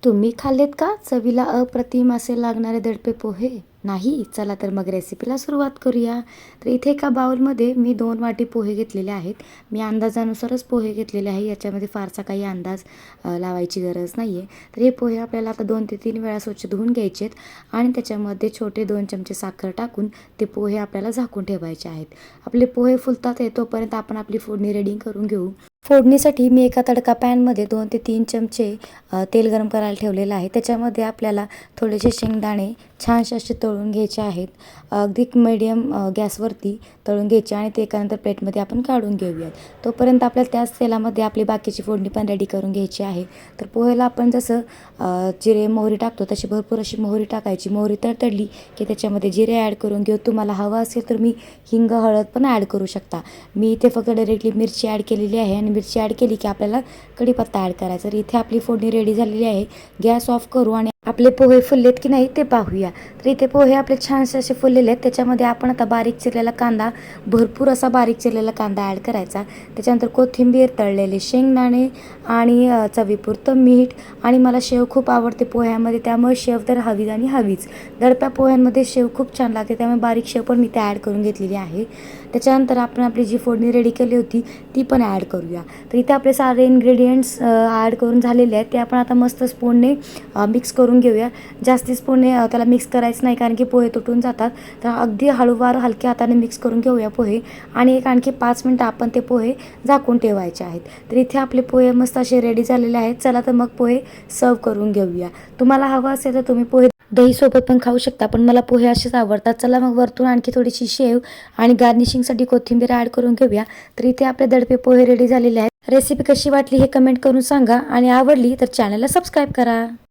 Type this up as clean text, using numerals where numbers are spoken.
तुम्ही खाल्लेत का चवीला अप्रतिम असे लागणारे दडपे पोहे? नाही? चला तर मग रेसिपीला सुरुवात करूया. तर इथे एका बाउलमध्ये मी 2 वाटी पोहे घेतलेले आहेत. मी अंदाजानुसारच पोहे घेतलेले आहे. याच्यामध्ये फारसा काही अंदाज लावायची गरज नाही आहे. तर हे पोहे आपल्याला आता 2 ते 3 वेळा स्वच्छ धुवून घ्यायचे आहेत आणि त्याच्यामध्ये छोटे 2 चमचे साखर टाकून ते पोहे आपल्याला झाकून ठेवायचे आहेत. आपले पोहे फुलतात आहे तोपर्यंत आपण आपली फोडणी रेडी करून घेऊ. फोडणीसाठी मी एका तडका पॅनमध्ये 2 ते 3 चमचे तेल गरम करायला ठेवलेलं आहे. त्याच्यामध्ये आपल्याला थोडेसे शेंगदाणे छानसे असे तळून घ्यायचे आहेत. अगदी मीडियम गॅसवरती तळून घ्यायचे आणि ते एकानंतर प्लेटमध्ये आपण काढून घेऊयात. तोपर्यंत आपल्याला त्याच तेलामध्ये आपली बाकीची फोडणी पण रेडी करून घ्यायची आहे. तर पोहेला आपण जसं जिरे मोहरी टाकतो तशी भरपूर अशी मोहरी टाकायची. मोहरी तडतडली की त्याच्यामध्ये जिरे ॲड करून घेऊ. तुम्हाला हवं असेल तर मी हिंग, हळद पण ॲड करू शकता. मी इथे फक्त डायरेक्टली मिरची ॲड केलेली आहे आणि मिरची ॲड केली की आपल्याला कढीपत्ता ॲड करायचा. तर इथे आपली फोडणी रेडी झालेली आहे. गॅस ऑफ करू आणि आपले पोहे फुललेत की नाही ते पाहूया. तर इथे पोहे आपले छानसे असे फुललेले आहेत. त्याच्यामध्ये आपण आता बारीक चिरलेला कांदा, भरपूर असा बारीक चिरलेला कांदा ॲड करायचा. त्याच्यानंतर कोथिंबीर, तळलेले शेंगदाणे आणि चवीपुरतं मीठ. आणि मला शेव खूप आवडते पोह्यामध्ये, त्यामुळे शेव तर हवीच आणि हवीच. दडप्या पोह्यांमध्ये शेव खूप छान लागते, त्यामुळे बारीक शेव पण मी ते ॲड करून घेतलेली आहे. त्याच्यानंतर आपण आपली जी फोडणी रेडी केली होती ती पण ॲड करूया. तर इथे आपले सारे इन्ग्रेडियंट्स ॲड करून झालेले आहेत. ते आपण आता मस्त स्पूनने मिक्स करून घेऊया. जास्ती स्पूनने त्याला मिक्स करायचं नाही, कारण की पोहे तुटून जातात. तर अगदी हळूवार हलक्या हाताने मिक्स करून घेऊया पोहे आणि आणखी 5 मिनटं आपण ते पोहे झाकून ठेवायचे आहेत. तर इथे आपले पोहे मस्त असे रेडी झालेले आहेत. चला तर मग पोहे सर्व करून घेऊया. तुम्हाला हवं असेल तर तुम्ही पोहे दहीसोबत पण खाऊ शकता, पण मला पोहे असेच आवडतात. चला मग वरतून आणखी थोडीशी शेव आणि गार्निशिंगसाठी कोथिंबीर ॲड करून घेऊया. तर इथे आपले दडपे पोहे रेडी झालेले आहेत. रेसिपी कशी वाटली हे कमेंट करून सांगा आणि आवडली तर चॅनलला सबस्क्राईब करा.